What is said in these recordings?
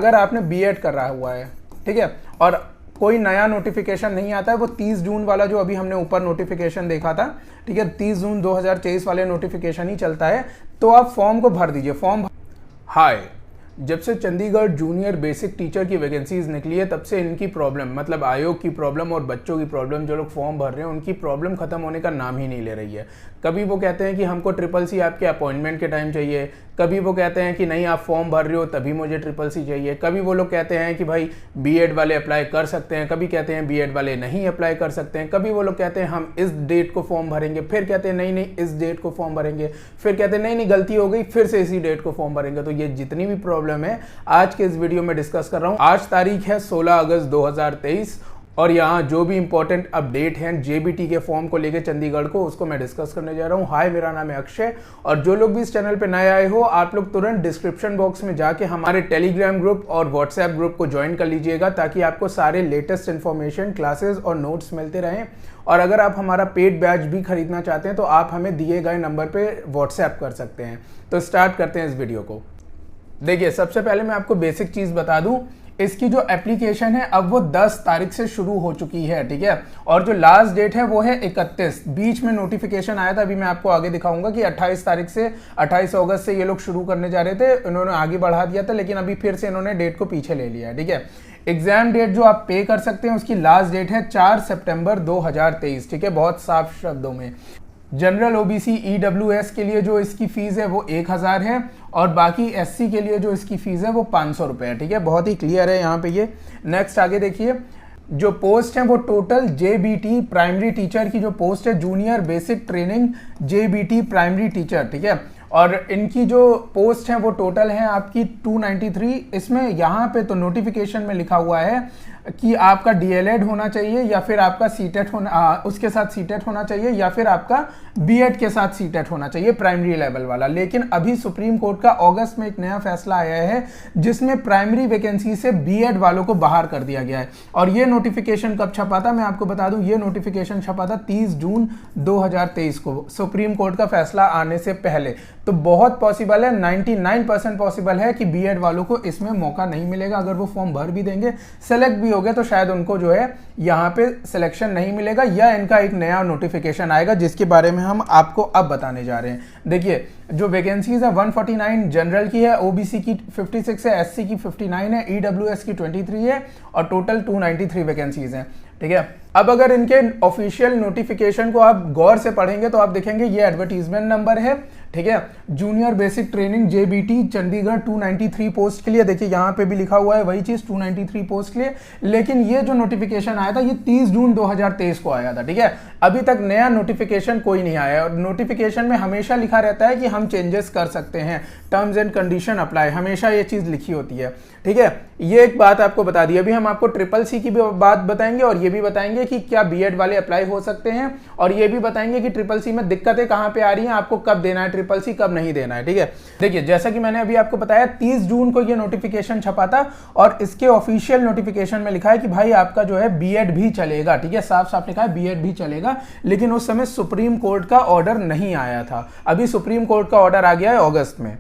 अगर आपने बीएड कर रहा हुआ है, ठीक है, और कोई नया नोटिफिकेशन नहीं आता है, वो 30 जून वाला जो अभी हमने ऊपर नोटिफिकेशन देखा था, ठीक है, 30 जून 2023 वाले नोटिफिकेशन ही चलता है, तो आप फॉर्म को भर दीजिए। हाय, जब से चंडीगढ़ जूनियर बेसिक टीचर की वैकेंसीज निकली है तब से इनकी प्रॉब्लम, मतलब आयोग की प्रॉब्लम और बच्चों की प्रॉब्लम, जो लोग फॉर्म भर रहे हैं उनकी प्रॉब्लम खत्म होने का नाम ही नहीं ले रही है। कभी वो कहते हैं कि हमको CCC आपके अपॉइंटमेंट के टाइम चाहिए, कभी वो कहते हैं कि नहीं आप फॉर्म भर रहे हो तभी मुझे CCC चाहिए, कभी वो लोग कहते हैं कि भाई बीएड वाले अप्लाई कर सकते हैं, कभी कहते हैं बीएड वाले नहीं अप्लाई कर सकते हैं, कभी वो लोग कहते हैं हम इस डेट को फॉर्म भरेंगे, फिर कहते हैं नहीं नहीं इस डेट को फॉर्म भरेंगे, फिर कहते हैं नहीं नहीं गलती हो गई, फिर से इसी डेट को फॉर्म भरेंगे। तो ये जितनी भी प्रॉब्लम है आज के इस वीडियो में डिस्कस कर रहा हूँ। आज तारीख है 16 अगस्त 2023 और यहाँ जो भी इंपॉर्टेंट अपडेट हैं जेबीटी के फॉर्म को लेकर चंडीगढ़ को, उसको मैं डिस्कस करने जा रहा हूँ। हाय, मेरा नाम है अक्षय और जो लोग भी इस चैनल पे नए आए हो आप लोग तुरंत डिस्क्रिप्शन बॉक्स में जाके हमारे टेलीग्राम ग्रुप और व्हाट्सएप ग्रुप को ज्वाइन कर लीजिएगा ताकि आपको सारे लेटेस्ट इन्फॉर्मेशन, क्लासेस और नोट्स मिलते रहें। और अगर आप हमारा पेड बैच भी खरीदना चाहते हैं तो आप हमें दिए गए नंबर पर व्हाट्सएप कर सकते हैं। तो स्टार्ट करते हैं इस वीडियो को। देखिए, सबसे पहले मैं आपको बेसिक चीज़ बता दूं, इसकी जो एप्लीकेशन है अब वो 10 तारीख से शुरू हो चुकी है, ठीक है, और जो लास्ट डेट है वो है 31। बीच में नोटिफिकेशन आया था, अभी मैं आपको आगे दिखाऊंगा कि 28 तारीख से 28 अगस्त से ये लोग शुरू करने जा रहे थे, इन्होंने आगे बढ़ा दिया था, लेकिन अभी फिर से इन्होंने डेट को पीछे ले लिया है, ठीक है। एग्जाम डेट जो आप पे कर सकते हैं उसकी लास्ट डेट है 4 सितंबर 2023, ठीक है, बहुत साफ शब्दों में। जनरल ओबीसी ईडब्ल्यूएस के लिए जो इसकी फीस है वो 1000 है और बाकी एससी के लिए जो इसकी फीस है वो 500 रुपये है, ठीक है, बहुत ही क्लियर है यहाँ पे ये। नेक्स्ट आगे देखिए, जो पोस्ट है वो टोटल जेबीटी प्राइमरी टीचर की जो पोस्ट है, junior basic training JBT primary teacher, ठीक है, और इनकी जो पोस्ट है वो टोटल है आपकी 293। इसमें यहाँ पे तो नोटिफिकेशन में लिखा हुआ है कि आपका डीएलएड होना चाहिए या फिर आपका सीटेट होना, उसके साथ सीटेट होना चाहिए या फिर आपका बीएड के साथ सीटेट होना चाहिए प्राइमरी लेवल वाला। लेकिन अभी सुप्रीम कोर्ट का अगस्त में एक नया फैसला आया है जिसमें प्राइमरी वैकेंसी से बीएड वालों को बाहर कर दिया गया है। और ये नोटिफिकेशन कब छपा था मैं आपको बता दूं, ये नोटिफिकेशन छपा था 30 जून 2023 को, सुप्रीम कोर्ट का फैसला आने से पहले। तो बहुत पॉसिबल है, 99% पॉसिबल है कि बीएड वालों को इसमें मौका नहीं मिलेगा। अगर वो फॉर्म भर भी देंगे, सेलेक्ट भी हो गए, तो शायद उनको जो है यहाँ पे सिलेक्शन नहीं मिलेगा या इनका एक नया नोटिफिकेशन आएगा जिसके बारे में हम आपको अब बताने जा रहे हैं। देखिए, जो वैकेंसीज है 149 जनरल की है, ओबीसी की 56 है, एससी की 59 है, ईडब्ल्यूएस की 23 है और टोटल 293 वैकेंसीज हैं, ठीक है। अब अगर इनके ऑफिशियल नोटिफिकेशन को आप गौर से पढ़ेंगे तो आप देखेंगे ये एडवर्टीजमेंट नंबर है, ठीक है, junior basic training JBT Chandigarh 293 post के लिए। देखिए यहाँ पे भी लिखा हुआ है वही चीज, 293 पोस्ट के लिए। लेकिन ये जो नोटिफिकेशन आया था ये 30 जून 2023 को आया था, ठीक है, अभी तक नया नोटिफिकेशन कोई नहीं आया। और नोटिफिकेशन में हमेशा लिखा रहता है कि हम चेंजेस कर सकते हैं, टर्म्स एंड कंडीशन अप्लाई, हमेशा ये चीज लिखी होती है, ठीक है। ये एक बात आपको बता दी। अभी हम आपको CCC की भी बात बताएंगे और ये भी बताएंगे कि क्या बीएड वाले अप्लाई हो सकते हैं, और ये भी बताएंगे कि CCC में दिक्कतें कहां पे आ रही हैं, आपको कब देना है CCC, कब नहीं देना है, ठीक है। देखिए, जैसा कि मैंने अभी आपको बताया 30 जून को ये नोटिफिकेशन छपा था और इसके ऑफिशियल नोटिफिकेशन में लिखा है कि भाई आपका जो है बीएड भी चलेगा, ठीक है, साफ साफ लिखा है बीएड भी चलेगा। लेकिन उस समय सुप्रीम कोर्ट का ऑर्डर नहीं आया था, अभी सुप्रीम कोर्ट का ऑर्डर आ गया है अगस्त में।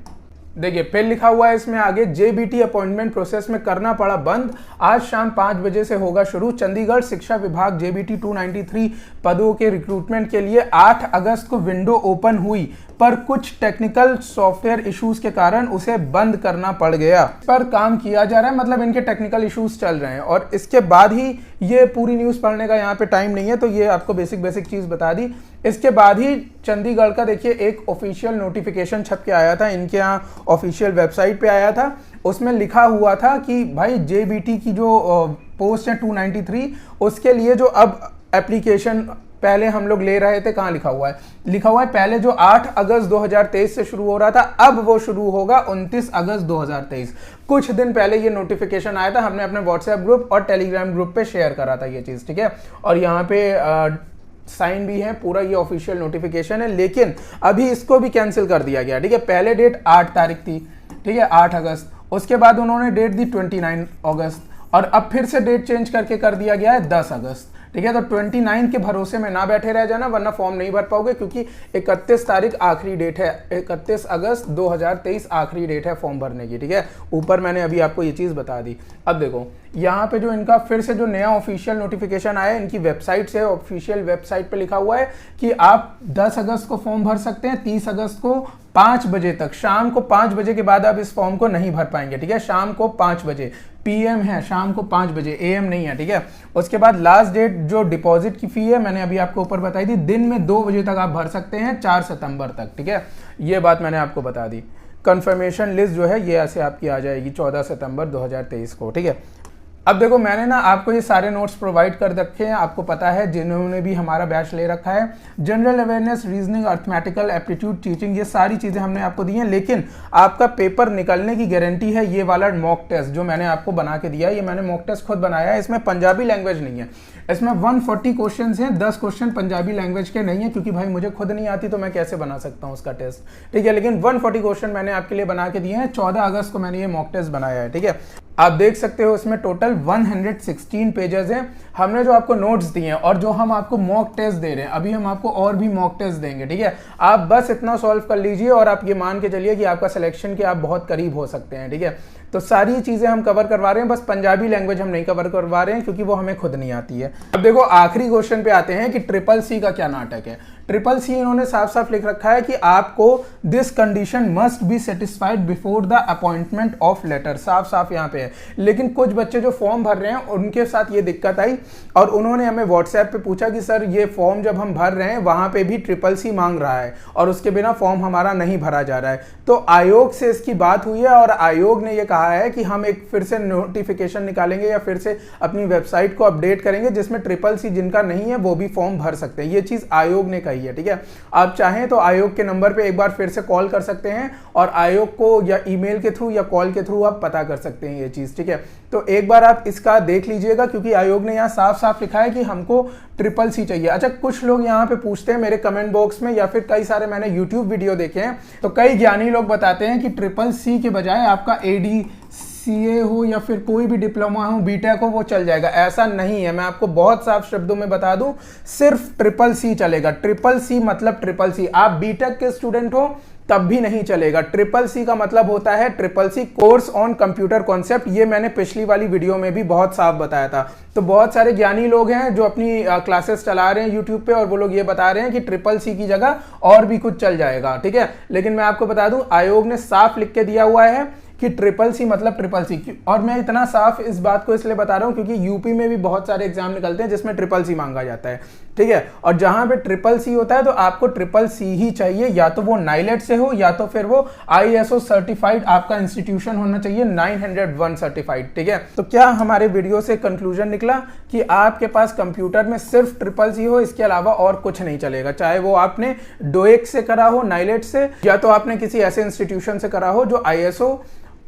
देखिए, फिर लिखा हुआ है इसमें आगे, जेबीटी अपॉइंटमेंट प्रोसेस में करना पड़ा बंद, आज शाम 5 बजे से होगा शुरू। चंडीगढ़ शिक्षा विभाग जेबीटी 293 पदों के रिक्रूटमेंट के लिए 8 अगस्त को विंडो ओपन हुई, पर कुछ टेक्निकल सॉफ्टवेयर इश्यूज के कारण उसे बंद करना पड़ गया। पर काम किया जा रहा है, मतलब इनके टेक्निकल इश्यूज चल रहे हैं। और इसके बाद ही, ये पूरी न्यूज पढ़ने का यहाँ पे टाइम नहीं है तो ये आपको बेसिक चीज बता दी। इसके बाद ही चंडीगढ़ का देखिए एक ऑफिशियल नोटिफिकेशन छप के आया था, इनके यहाँ ऑफिशियल वेबसाइट पे आया था। उसमें लिखा हुआ था कि भाई जेबीटी की जो पोस्ट है 293, उसके लिए जो अब एप्लीकेशन पहले हम लोग ले रहे थे, कहाँ लिखा हुआ है, लिखा हुआ है पहले जो 8 अगस्त 2023 से शुरू हो रहा था, अब वो शुरू होगा 29 अगस्त 2023। कुछ दिन पहले ये नोटिफिकेशन आया था, हमने अपने व्हाट्सएप ग्रुप और टेलीग्राम ग्रुप पे शेयर करा था ये चीज, ठीक है। और यहाँ पे साइन भी है, पूरा ये ऑफिशियल नोटिफिकेशन है। लेकिन अभी इसको भी कैंसिल कर दिया गया, ठीक है। पहले डेट 8 तारीख थी, ठीक है, 8 अगस्त, उसके बाद उन्होंने डेट दी 29 अगस्त और अब फिर से डेट चेंज करके कर दिया गया है 10 अगस्त, ठीक है। तो 29 के भरोसे में ना बैठे रह जाना, वरना फॉर्म नहीं भर पाओगे, क्योंकि 31 तारीख आखिरी डेट है, 31 अगस्त 2023 आखिरी डेट है फॉर्म भरने की। ठीक है, ऊपर मैंने अभी आपको ये चीज़ बता दी। अब देखो यहाँ पे जो इनका फिर से जो नया ऑफिशियल नोटिफिकेशन आया, इनकी वेबसाइट से, ऑफिशियल वेबसाइट पे लिखा हुआ है कि आप 10 अगस्त को फॉर्म भर सकते हैं, 30 अगस्त को 5 बजे तक, शाम को 5 बजे के बाद आप इस फॉर्म को नहीं भर पाएंगे। ठीक है, शाम को 5 बजे, PM है, शाम को 5 बजे, AM नहीं है। ठीक है, उसके बाद लास्ट डेट जो डिपॉजिट की फी है मैंने अभी आपको ऊपर बताई थी, दिन में 2 बजे तक आप भर सकते हैं, 4 सितंबर तक। ठीक है, ये बात मैंने आपको बता दी। कंफर्मेशन लिस्ट जो है ये ऐसे आपकी आ जाएगी 14 सितंबर 2023 को। ठीक है, अब देखो मैंने ना आपको ये सारे नोट्स प्रोवाइड कर रखे हैं, आपको पता है जिन्होंने भी हमारा बैच ले रखा है, general awareness, reasoning, arithmetical aptitude, teaching, ये सारी चीज़ें हमने आपको दी हैं। लेकिन आपका पेपर निकलने की गारंटी है ये वाला मॉक टेस्ट जो मैंने आपको बना के दिया है। ये मैंने मॉक टेस्ट खुद बनाया है, इसमें पंजाबी लैंग्वेज नहीं है, इसमें 140 क्वेश्चन हैं, 10 क्वेश्चन पंजाबी लैंग्वेज के नहीं है, क्योंकि भाई मुझे खुद नहीं आती तो मैं कैसे बना सकता हूँ उसका टेस्ट। ठीक है, लेकिन 140 क्वेश्चन मैंने आपके लिए बना के दिए हैं। 14 अगस्त को मैंने ये मॉक टेस्ट बनाया है। ठीक है, आप देख सकते हो इसमें टोटल 116 पेजेस हैं। हमने जो आपको नोट्स दिए हैं और जो हम आपको मॉक टेस्ट दे रहे हैं, अभी हम आपको और भी मॉक टेस्ट देंगे। ठीक है, आप बस इतना सॉल्व कर लीजिए और आप ये मान के चलिए कि आपका सिलेक्शन के आप बहुत करीब हो सकते हैं। ठीक है, तो सारी चीजें हम कवर करवा रहे हैं, बस पंजाबी लैंग्वेज हम नहीं कवर करवा रहे हैं क्योंकि वो हमें खुद नहीं आती है। अब देखो आखिरी क्वेश्चन पे आते हैं कि CCC का क्या नाटक है। CCC इन्होंने साफ साफ लिख रखा है कि आपको this condition must be satisfied before the appointment of letter, साफ साफ यहाँ पे है। लेकिन कुछ बच्चे जो फॉर्म भर रहे हैं उनके साथ ये दिक्कत आई और उन्होंने हमें व्हाट्सएप पे पूछा कि सर ये फॉर्म जब हम भर रहे हैं वहां पे भी CCC मांग रहा है और उसके बिना फॉर्म हमारा नहीं भरा जा रहा है। तो आयोग से इसकी बात हुई है और आयोग ने ये कहा है कि हम एक फिर से नोटिफिकेशन निकालेंगे या फिर से अपनी वेबसाइट को अपडेट करेंगे जिसमें CCC जिनका नहीं है वो भी फॉर्म भर सकते हैं। ये चीज आयोग ने कही है। ठीक है, आप चाहें तो आयोग के नंबर पे एक बार फिर से कॉल कर सकते हैं और आयोग को या ईमेल के थ्रू या कॉल के थ्रू आप पता कर सकते हैं ये चीज। ठीक है, तो एक बार आप इसका देख लीजिएगा क्योंकि आयोग ने यहाँ साफ साफ लिखा है कि हमको CCC चाहिए। अच्छा, कुछ लोग यहाँ पे पूछते हैं मेरे कमेंट बॉक्स में या फिर कई सारे मैंने यूट्यूब वीडियो देखे हैं, तो कई ज्ञानी लोग बताते हैं कि CCC के बजाय आपका ADCA हो या फिर कोई भी डिप्लोमा हो, बीटेक हो, वो चल जाएगा। ऐसा नहीं है, मैं आपको बहुत साफ शब्दों में बता दूं, सिर्फ CCC चलेगा। CCC मतलब CCC। आप बीटेक के स्टूडेंट हो तब भी नहीं चलेगा। CCC का मतलब होता है CCC course on computer concept. ये मैंने पिछली वाली वीडियो में भी बहुत साफ बताया था। तो बहुत सारे ज्ञानी लोग हैं जो अपनी क्लासेस चला रहे हैं यूट्यूब पे और वो लोग ये बता रहे हैं कि CCC की जगह और भी कुछ चल जाएगा। ठीक है, लेकिन मैं आपको बता दूं आयोग ने साफ लिख के दिया हुआ है कि CCC मतलब CCC। और मैं इतना साफ इस बात को इसलिए बता रहा हूं क्योंकि यूपी में भी बहुत सारे एग्जाम निकलते हैं जिसमें CCC मांगा जाता है। ठीक है, और जहां पे CCC होता है तो आपको CCC ही चाहिए, या तो वो नाइलेट से हो या तो फिर वो ISO सर्टिफाइड आपका इंस्टीट्यूशन होना चाहिए, 901 सर्टिफाइड। ठीक है, तो क्या हमारे वीडियो से कंक्लूजन निकला कि आपके पास कंप्यूटर में सिर्फ CCC हो, इसके अलावा और कुछ नहीं चलेगा, चाहे वो आपने डोएक से करा हो, नाइलेट से, या तो आपने किसी ऐसे इंस्टीट्यूशन से करा हो जो ISO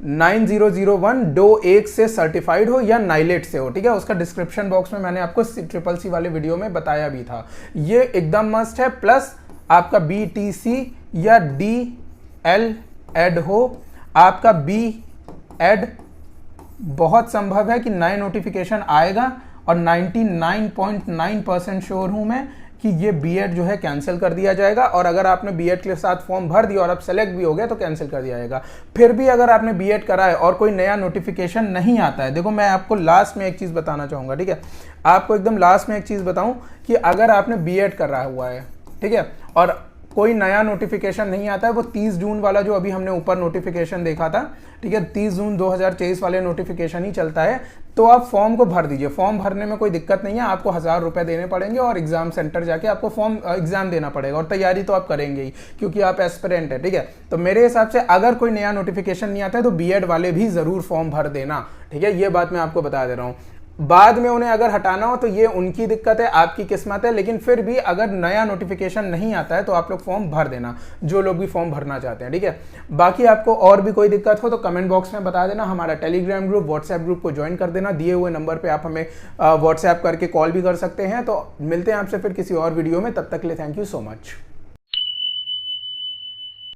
9001 डोएक से सर्टिफाइड हो या नाइलेट से हो। ठीक है, उसका डिस्क्रिप्शन बॉक्स में मैंने आपको CCC वाले वीडियो में बताया भी था। ये एकदम मस्ट है। प्लस आपका BTC या DL-Ed हो। आपका B.Ed बहुत संभव है कि नए नोटिफिकेशन आएगा और 99.9% श्योर हूं मैं कि ये B.Ed जो है कैंसिल कर दिया जाएगा। और अगर आपने B.Ed के साथ फॉर्म भर दिया और आप सेलेक्ट भी हो गए तो कैंसिल कर दिया जाएगा। फिर भी अगर आपने B.Ed करा है और कोई नया नोटिफिकेशन नहीं आता है, देखो मैं आपको लास्ट में एक चीज़ बताना चाहूँगा। ठीक है, आपको एकदम लास्ट में एक चीज़ बताऊँ कि अगर आपने B.Ed करा हुआ है, ठीक है, और कोई नया नोटिफिकेशन नहीं आता है, वो 30 जून वाला जो अभी हमने ऊपर नोटिफिकेशन देखा था, ठीक है, 30 जून 2023 वाले नोटिफिकेशन ही चलता है, तो आप फॉर्म को भर दीजिए। फॉर्म भरने में कोई दिक्कत नहीं है, आपको 1000 रुपये देने पड़ेंगे और एग्जाम सेंटर जाके आपको फॉर्म एग्जाम देना पड़ेगा और तैयारी तो आप करेंगे ही क्योंकि आप एस्पिरेंट है। ठीक है, तो मेरे हिसाब से अगर कोई नया नोटिफिकेशन नहीं आता है तो B.Ed वाले भी जरूर फॉर्म भर देना। ठीक है, ये बात मैं आपको बता दे रहा हूँ। बाद में उन्हें अगर हटाना हो तो ये उनकी दिक्कत है, आपकी किस्मत है, लेकिन फिर भी अगर नया नोटिफिकेशन नहीं आता है तो आप लोग फॉर्म भर देना, जो लोग भी फॉर्म भरना चाहते हैं। ठीक है, बाकी आपको और भी कोई दिक्कत हो तो कमेंट बॉक्स में बता देना। हमारा टेलीग्राम ग्रुप, व्हाट्सएप ग्रुप को ज्वाइन कर देना। दिए हुए नंबर पर आप हमें व्हाट्सएप करके कॉल भी कर सकते हैं। तो मिलते हैं आपसे फिर किसी और वीडियो में, तब तक के लिए थैंक यू सो मच।